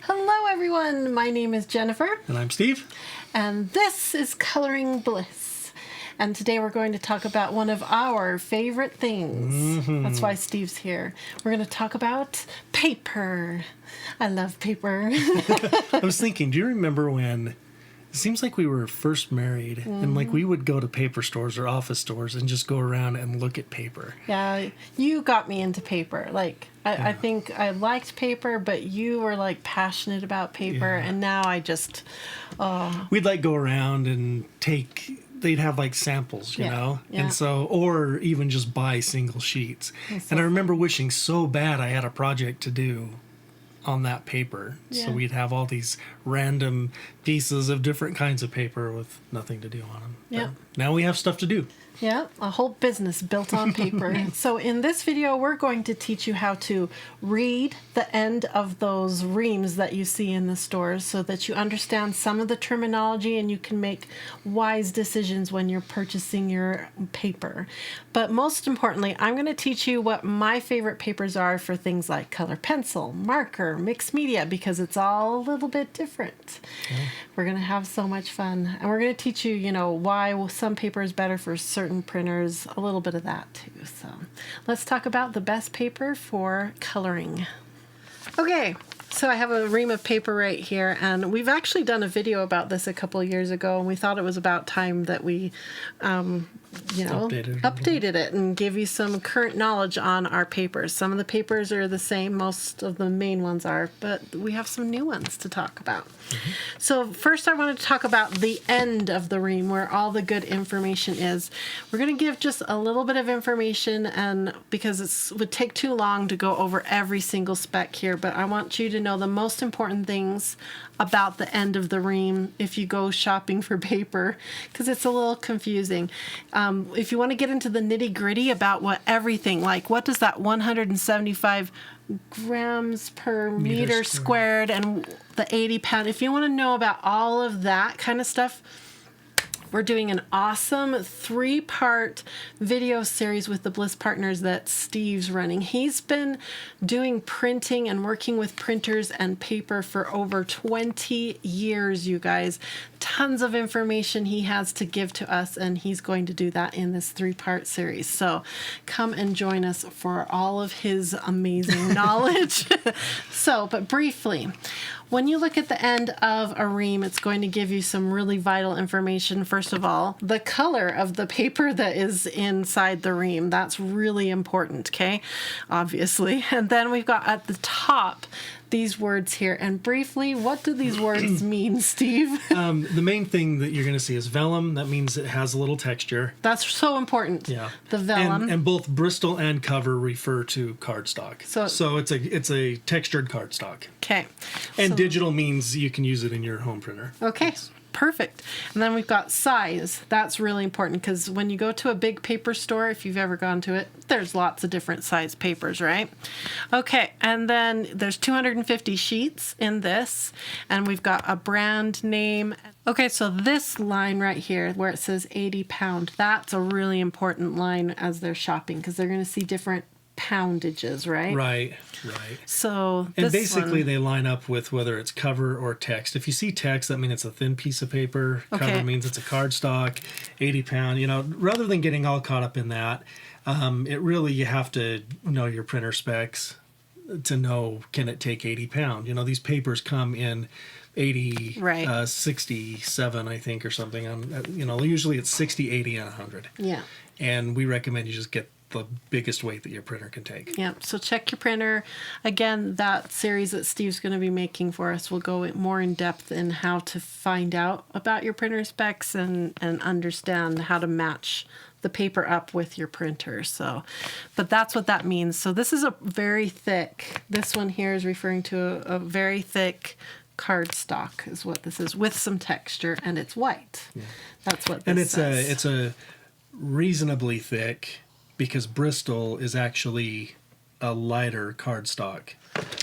Hello everyone, my name is Jennifer. And I'm Steve. And this is Coloring Bliss. And today we're going to talk about one of our favorite things. That's why Steve's here. We're going to talk about paper. I love paper. I was thinking, do you remember when it seems like we were first married and like we would go to paper stores or office stores and just go around and look at paper? Yeah, you got me into paper. I think I liked paper, but you were like passionate about paper, and now I just... We'd like go around and they'd have like samples, you know? Yeah. And so, or even just buy single sheets. And I remember wishing so bad I had a project to do on that paper. Yeah. So we'd have all these random pieces of different kinds of paper with nothing to do on them. Yeah. But now we have stuff to do. Yeah, a whole business built on paper. So in this video, we're going to teach you how to read the end of those reams that you see in the stores so that you understand some of the terminology and you can make wise decisions when you're purchasing your paper. But most importantly, I'm going to teach you what my favorite papers are for things like color pencil, marker, mixed media, because it's all a little bit different. Yeah. We're going to have so much fun. And we're going to teach you, why some paper is better for certain printers, a little bit of that too. So let's talk about the best paper for coloring. Okay, so I have a ream of paper right here, and we've actually done a video about this a couple of years ago, and we thought it was about time that we updated it and give you some current knowledge on our papers. Some of the papers are the same, most of the main ones are, but we have some new ones to talk about. So first I want to talk about the end of the ream where all the good information is. We're going to give just a little bit of information, and because it would take too long to go over every single spec here, but I want you to know the most important things about the end of the ream if you go shopping for paper, because it's a little confusing. If you want to get into the nitty-gritty about what everything, like what does that 175 grams per meter squared and the 80 pound, if you want to know about all of that kind of stuff, we're doing an awesome 3-part video series with the Bliss Partners that Steve's running. He's been doing printing and working with printers and paper for over 20 years, you guys. Tons of information he has to give to us, and he's going to do that in this 3-part series. So come and join us for all of his amazing knowledge. But briefly, when you look at the end of a ream, it's going to give you some really vital information. First of all, the color of the paper that is inside the ream. That's really important, okay? Obviously. And then we've got at the top these words here. And briefly, what do these words mean, Steve? The main thing that you're going to see is vellum. That means it has a little texture. That's so important. Yeah. The vellum. And both Bristol and cover refer to cardstock. So it's a textured cardstock. Okay. And digital means you can use it in your home printer. Okay. Perfect. And then we've got size. That's really important because when you go to a big paper store, if you've ever gone to it, there's lots of different size papers, right? Okay, and then there's 250 sheets in this, and we've got a brand name. Okay, so this line right here where it says 80 pound, that's a really important line as they're shopping because they're going to see different poundages, right? Right. So and basically they line up with whether it's cover or text. If you see text, that means it's a thin piece of paper. Okay. Cover means it's a cardstock, 80 pound. Rather than getting all caught up in that, you have to know your printer specs to know, can it take 80 pound? These papers come in 80, 67, I think, or something. Usually it's 60, 80, and 100. Yeah. And we recommend you just get the biggest weight that your printer can take. Yeah, so check your printer. Again, that series that Steve's going to be making for us will go more in depth in how to find out about your printer specs and understand how to match the paper up with your printer. But that's what that means. So this is a very thick, this one here is referring to a very thick cardstock is what this is, with some texture, and it's white. Yeah. That's what this says. And it's a reasonably thick, because Bristol is actually a lighter cardstock.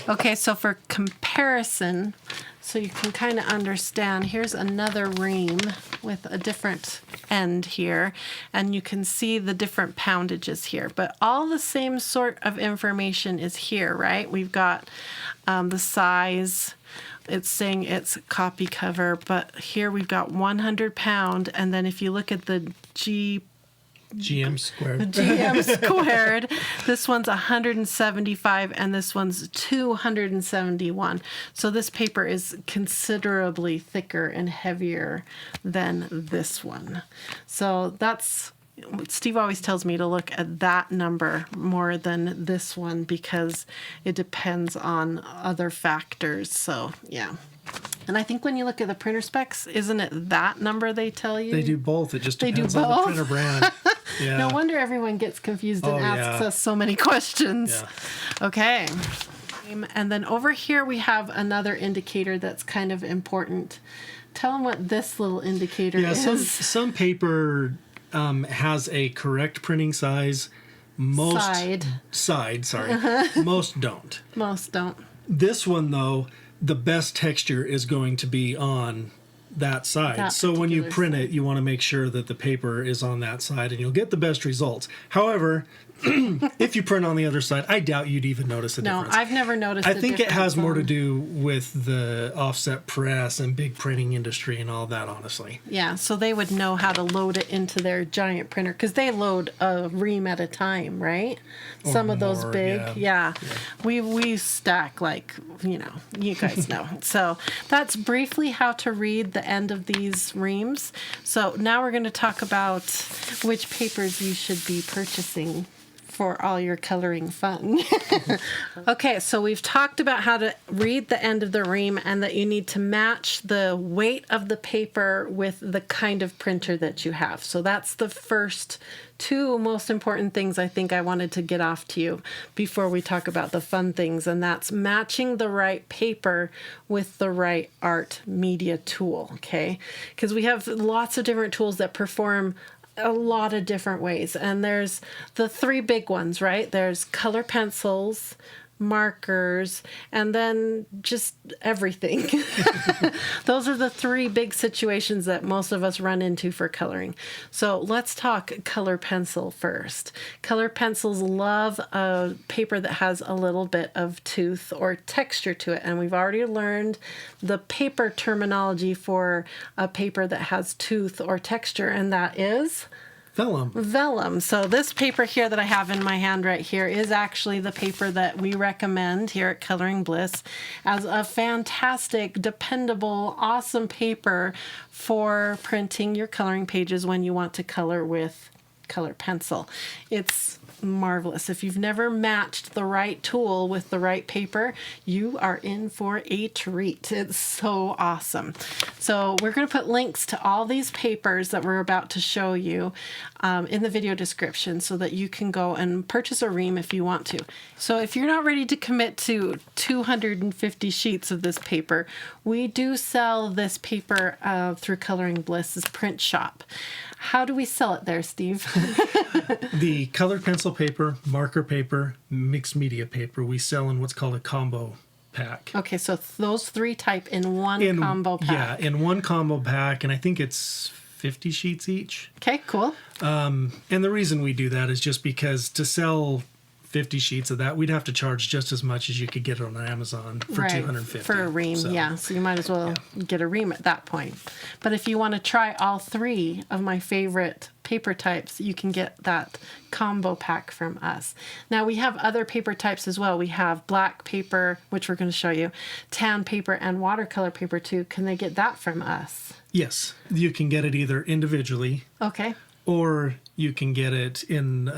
Okay, so for comparison, so you can kind of understand, here's another ream with a different end here, and you can see the different poundages here. But all the same sort of information is here, right? We've got the size. It's saying it's copy cover, but here we've got 100 pound, and then if you look at the GM squared. GM squared. This one's 175 and this one's 271. So this paper is considerably thicker and heavier than this one. So that's, Steve always tells me to look at that number more than this one because it depends on other factors. So yeah. And I think when you look at the printer specs, isn't it that number they tell you? They do both. It just They do depends on the both? printer brand. Yeah. No wonder everyone gets confused and Oh, asks yeah. us so many questions. Yeah. Okay. And then over here we have another indicator that's kind of important. Tell them what this little indicator Yeah, is. some paper has a correct printing size. Most most don't. Most don't. This one, though, the best texture is going to be on that side. That So when you particular print it, you want to make sure that the paper is on that side and you'll get the best results. However, if you print on the other side, I doubt you'd even notice a No, difference. I've never noticed I a think it has difference more to on- do with the offset press and big printing industry and all that, honestly. Yeah, so they would know how to load it into their giant printer because they load a ream at a time, right? Or Some of those more, big, yeah. We stack like, you guys know. So that's briefly how to read the end of these reams. So now we're going to talk about which papers you should be purchasing for all your coloring fun. Okay, so we've talked about how to read the end of the ream and that you need to match the weight of the paper with the kind of printer that you have. So that's the first two most important things I think I wanted to get off to you before we talk about the fun things, and that's matching the right paper with the right art media tool, okay? Because we have lots of different tools that perform a lot of different ways, and there's the three big ones, right? There's color pencils, markers, and then just everything. Those are the three big situations that most of us run into for coloring. So let's talk color pencil first. Color pencils love a paper that has a little bit of tooth or texture to it, and we've already learned the paper terminology for a paper that has tooth or texture, and that is vellum. So this paper here that I have in my hand right here is actually the paper that we recommend here at Coloring Bliss as a fantastic, dependable, awesome paper for printing your coloring pages when you want to color with color pencil. It's marvelous. If you've never matched the right tool with the right paper, you are in for a treat. It's so awesome. So we're going to put links to all these papers that we're about to show you in the video description so that you can go and purchase a ream if you want to. So if you're not ready to commit to 250 sheets of this paper, we do sell this paper through Coloring Bliss's print shop. How do we sell it there, Steve? The colored pencil paper, marker paper, mixed media paper, we sell in what's called a combo pack. Okay, so those three type in one combo pack. Yeah, in one combo pack, and I think it's 50 sheets each. Okay, cool. And the reason we do that is just because to sell 50 sheets of that, we'd have to charge just as much as you could get it on Amazon for $250. For a ream, So, yeah. So you might as well get a ream at that point. But if you want to try all three of my favorite paper types, you can get that combo pack from us. Now we have other paper types as well. We have black paper, which we're going to show you, tan paper, and watercolor paper too. Can they get that from us? Yes, you can get it either individually, Okay. or you can get it in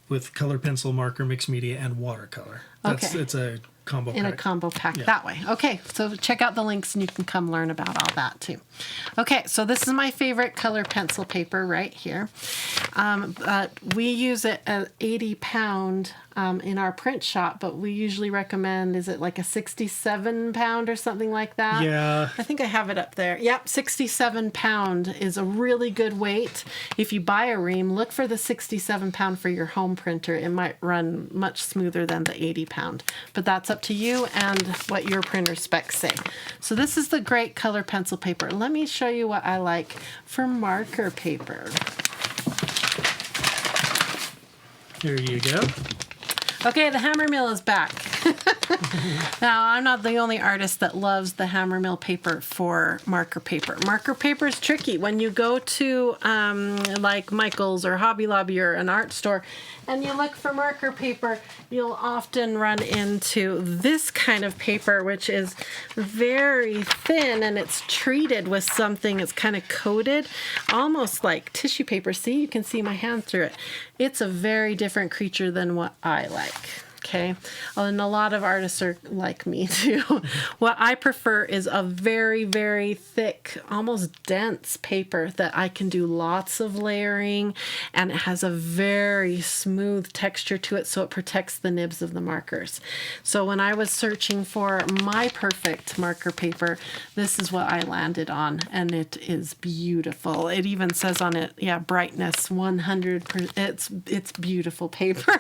with color pencil, marker, mixed media, and watercolor. Okay. It's a combo In a pack. combo pack that way. Okay, so check out the links and you can come learn about all that too. Okay, so this is my favorite color pencil paper right here. We use it at 80 pound in our print shop, but we usually recommend, is it like a 67 pound or something like that? Yeah. I think I have it up there. Yep, 67 pound is a really good weight. If you buy a ream, look for the 67 pound for your home printer. It might run much smoother than the 80 pound, but that's up up to you and what your printer specs say. So this is the great color pencil paper. Let me show you what I like for marker paper. Here you go. Okay, the hammer mill is back. Now, I'm not the only artist that loves the hammer mill paper for marker paper. Marker paper is tricky. When you go to like Michael's or Hobby Lobby or an art store and you look for marker paper, you'll often run into this kind of paper, which is very thin and it's treated with something. It's kind of coated, almost like tissue paper. See, you can see my hand through it. It's a very different creature than what I like. Okay, and a lot of artists are like me too. What I prefer is a very, very thick, almost dense paper that I can do lots of layering, and it has a very smooth texture to it, so it protects the nibs of the markers. So when I was searching for my perfect marker paper, this is what I landed on, and it is beautiful. It even says on it, yeah, brightness 100%. It's beautiful paper.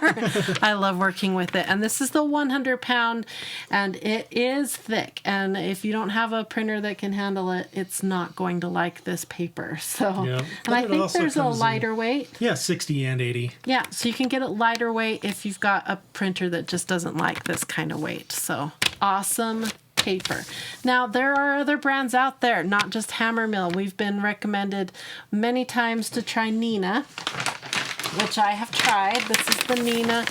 I love working with it. And this is the 100 pound, and it is thick. And if you don't have a printer that can handle it, it's not going to like this paper. So, yeah. And I think there's a lighter weight. Yeah, 60 and 80. Yeah, so you can get it lighter weight if you've got a printer that just doesn't like this kind of weight. So, awesome paper. Now, there are other brands out there, not just Hammermill. We've been recommended many times to try Nina, which I have tried. This is the Nina,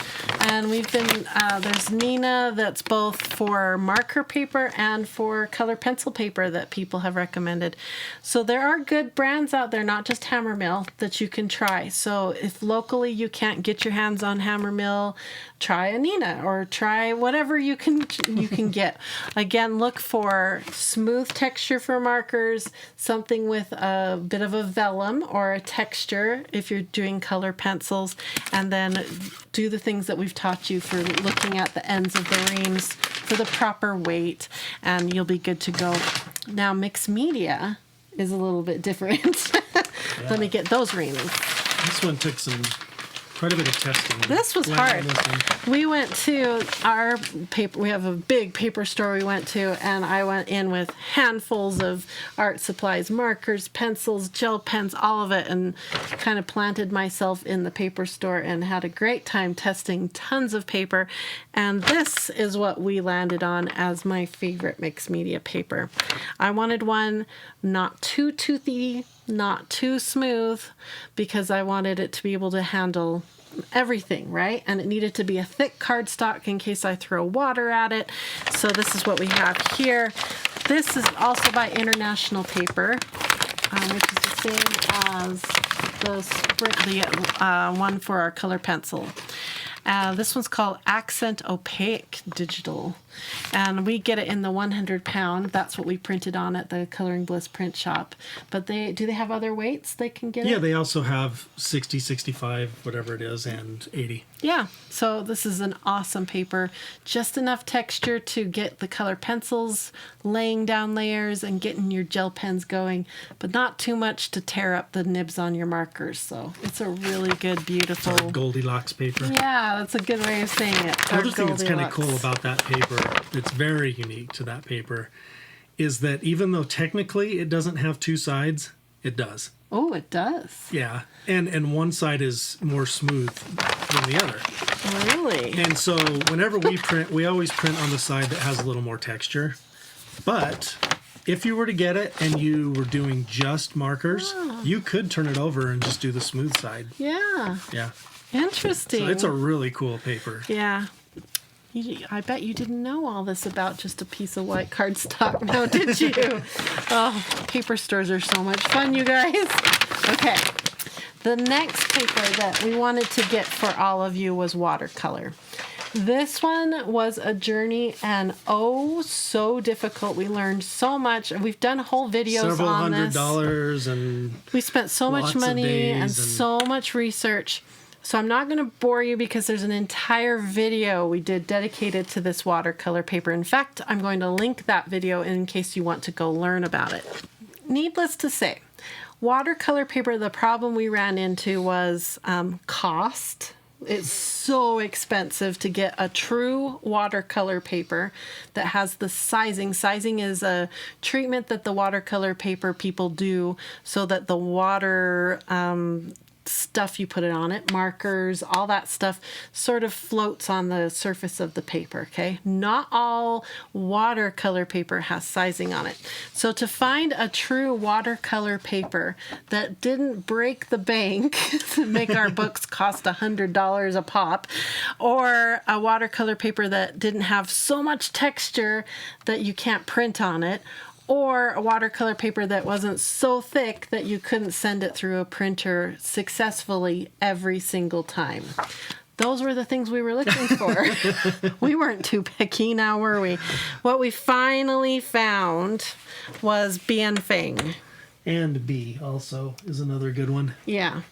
and we've been, there's Nina that's both for marker paper and for color pencil paper that people have recommended. So there are good brands out there, not just Hammermill, that you can try. So if locally you can't get your hands on Hammermill, try a Nina or try whatever you can get. Again, look for smooth texture for markers, something with a bit of a vellum or a texture if you're doing color pencils, and then do the things that we've taught you for looking at the ends of the reams for the proper weight, and you'll be good to go. Now, mixed media is a little bit different. Yeah. Let me get those reams. This one took quite a bit of testing. This was hard. We went to our paper, we have a big paper store we went to, and I went in with handfuls of art supplies, markers, pencils, gel pens, all of it, and kind of planted myself in the paper store and had a great time testing tons of paper. And this is what we landed on as my favorite mixed media paper. I wanted one not too toothy, not too smooth, because I wanted it to be able to handle everything, right? And it needed to be a thick cardstock in case I throw water at it. So this is what we have here. This is also by International Paper, which is the same as the one for our color pencil. This one's called Accent Opaque Digital, and we get it in the 100 pound. That's what we printed on at the Coloring Bliss print shop. But do they have other weights they can get? Yeah, they also have 60, 65, whatever it is, and 80. Yeah, so this is an awesome paper. Just enough texture to get the color pencils laying down layers and getting your gel pens going, but not too much to tear up the nibs on your markers. So it's a really good, beautiful... Our Goldilocks paper. Yeah, that's a good way of saying it. The other thing that's kind of cool about that paper, that's very unique to that paper, is that even though technically it doesn't have two sides, it does. Oh, it does. Yeah, and one side is more smooth than the other. Really? And so whenever we print, we always print on the side that has a little more texture. But if you were to get it and you were doing just markers, you could turn it over and just do the smooth side. Yeah. Yeah. Interesting. So it's a really cool paper. Yeah. I bet you didn't know all this about just a piece of white cardstock now, did you? Oh, paper stores are so much fun, you guys. Okay. The next paper that we wanted to get for all of you was watercolor. This one was a journey and oh, so difficult. We learned so much. We've done whole videos Several on this. $100s and we spent so much money and so much research. So I'm not going to bore you because there's an entire video we did dedicated to this watercolor paper. In fact, I'm going to link that video in case you want to go learn about it. Needless to say, watercolor paper, the problem we ran into was cost. It's so expensive to get a true watercolor paper that has the sizing. Sizing is a treatment that the watercolor paper people do so that the water stuff you put it on it, markers, all that stuff sort of floats on the surface of the paper, okay? Not all watercolor paper has sizing on it. So to find a true watercolor paper that didn't break the bank to make our books cost $100 a pop, or a watercolor paper that didn't have so much texture that you can't print on it, or a watercolor paper that wasn't so thick that you couldn't send it through a printer successfully every single time. Those were the things we were looking for. We weren't too picky now, were we? What we finally found was Bienfeng. And B also is another good one. Yeah.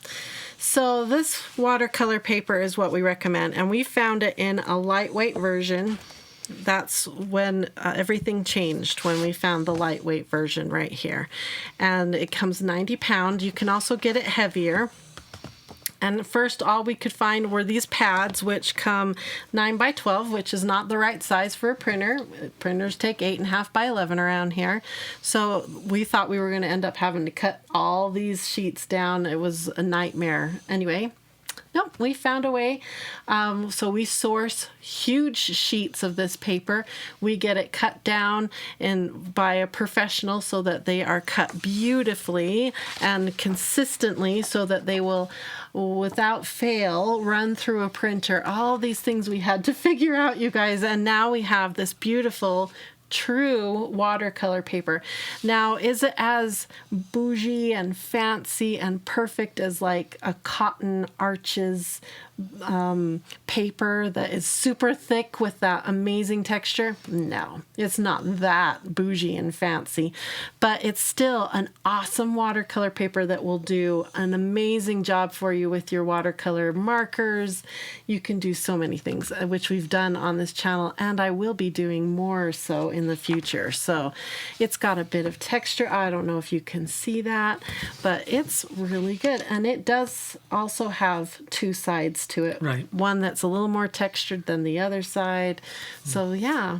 So this watercolor paper is what we recommend, and we found it in a lightweight version. That's when everything changed, when we found the lightweight version right here. And it comes 90 pounds. You can also get it heavier. And first, all we could find were these pads, which come 9 by 12, which is not the right size for a printer. Printers take 8.5 by 11 around here. So we thought we were going to end up having to cut all these sheets down. It was a nightmare. Anyway, nope, we found a way. So we source huge sheets of this paper. We get it cut down by a professional so that they are cut beautifully and consistently so that they will, without fail, run through a printer. All these things we had to figure out, you guys, and now we have this beautiful true watercolor paper. Now, is it as bougie and fancy and perfect as like a Cotton Arches paper that is super thick with that amazing texture? No, it's not that bougie and fancy, but it's still an awesome watercolor paper that will do an amazing job for you with your watercolor markers. You can do so many things, which we've done on this channel, and I will be doing more so in the future. So it's got a bit of texture. I don't know if you can see that, but it's really good. And it does also have two sides to it. Right. One that's a little more textured than the other side. So yeah.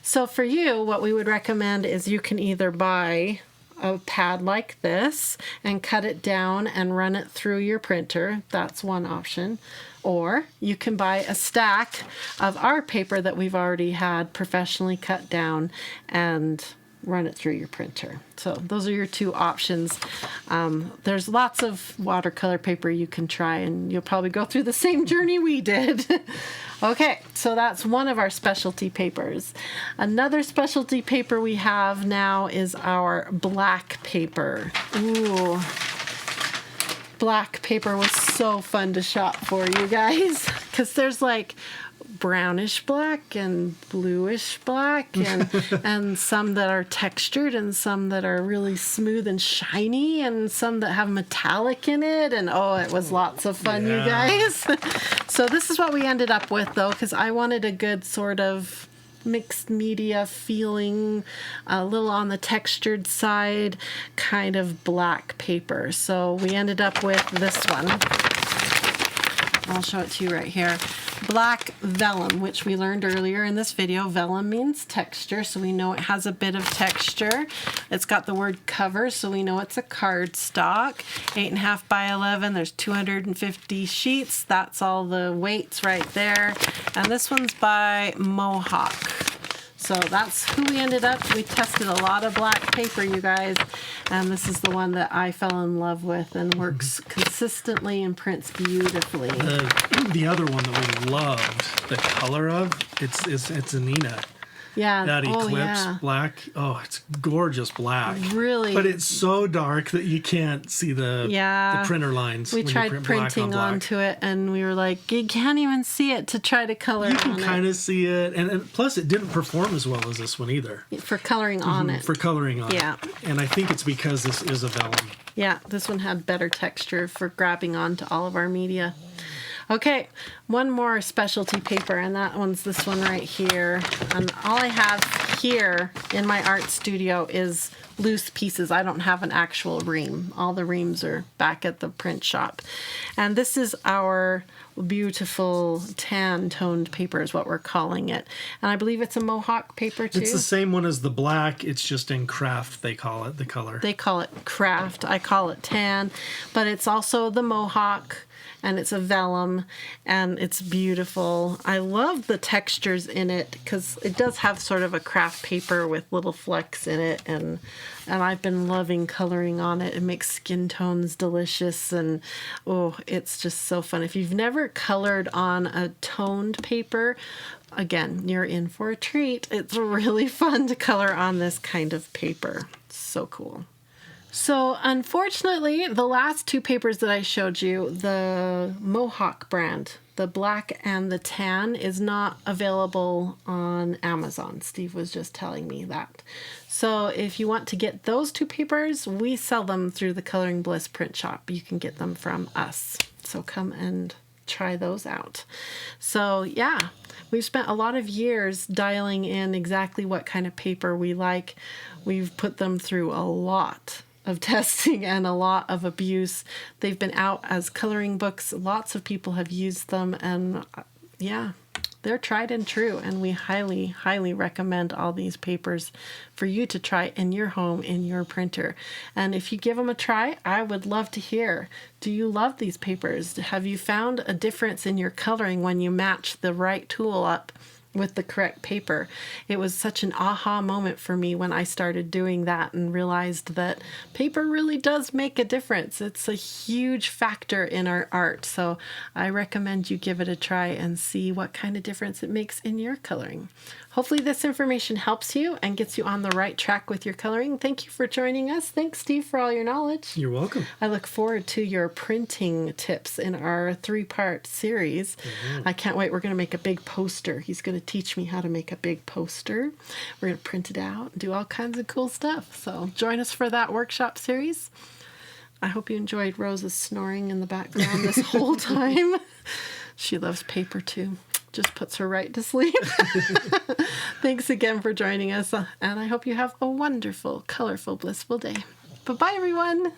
So for you, what we would recommend is you can either buy a pad like this and cut it down and run it through your printer. That's one option. Or you can buy a stack of our paper that we've already had professionally cut down and run it through your printer. So those are your two options. There's lots of watercolor paper you can try, and you'll probably go through the same journey we did. Okay, so that's one of our specialty papers. Another specialty paper we have now is our black paper. Ooh. Black paper was so fun to shop for, you guys, because there's like brownish black and bluish black and some that are textured and some that are really smooth and shiny and some that have metallic in it, and oh, it was lots of fun, you guys. So this is what we ended up with, though, because I wanted a good sort of mixed media feeling, a little on the textured side, kind of black paper. So we ended up with this one. I'll show it to you right here. Black vellum, which we learned earlier in this video. Vellum means texture, so we know it has a bit of texture. It's got the word cover, so we know it's a cardstock. 8.5 by 11. There's 250 sheets. That's all the weights right there. And this one's by Mohawk. So that's who we ended up. We tested a lot of black paper, you guys, and this is the one that I fell in love with and works consistently and prints beautifully. The other one that we loved the color of, it's a Nina. Yeah. That Eclipse black. Oh, it's gorgeous black. Really. But it's so dark that you can't see the printer lines. We tried printing onto it, and we were like, you can't even see it to try to color on it. You can kind of see it. And plus, it didn't perform as well as this one either. For coloring on it. For coloring on it. Yeah. And I think it's because this is a vellum. Yeah, this one had better texture for grabbing onto all of our media. Okay, one more specialty paper, and that one's this one right here. And all I have here in my art studio is loose pieces. I don't have an actual ream. All the reams are back at the print shop. And this is our beautiful tan toned paper is what we're calling it. And I believe it's a Mohawk paper too. It's the same one as the black. It's just in craft, they call it, the color. They call it craft. I call it tan. But it's also the Mohawk. And it's a vellum, and it's beautiful. I love the textures in it because it does have sort of a craft paper with little flecks in it, and I've been loving coloring on it. It makes skin tones delicious, and oh, it's just so fun. If you've never colored on a toned paper, again, you're in for a treat. It's really fun to color on this kind of paper. It's so cool. So unfortunately, the last two papers that I showed you, the Mohawk brand, the black and the tan, is not available on Amazon. Steve was just telling me that. So if you want to get those two papers, we sell them through the Coloring Bliss print shop. You can get them from us. So come and try those out. So yeah, we've spent a lot of years dialing in exactly what kind of paper we like. We've put them through a lot of testing and a lot of abuse. They've been out as coloring books. Lots of people have used them, and yeah, they're tried and true, and we highly, highly recommend all these papers for you to try in your home, in your printer. And if you give them a try, I would love to hear, do you love these papers? Have you found a difference in your coloring when you match the right tool up with the correct paper? It was such an aha moment for me when I started doing that and realized that paper really does make a difference. It's a huge factor in our art. So I recommend you give it a try and see what kind of difference it makes in your coloring. Hopefully this information helps you and gets you on the right track with your coloring. Thank you for joining us. Thanks, Steve, for all your knowledge. You're welcome. I look forward to your printing tips in our 3-part series. I can't wait. We're going to make a big poster. He's going to teach me how to make a big poster. We're going to print it out and do all kinds of cool stuff. So join us for that workshop series. I hope you enjoyed Rosa's snoring in the background this whole time. She loves paper too. Just puts her right to sleep. Thanks again for joining us, and I hope you have a wonderful, colorful, blissful day. Bye-bye, everyone.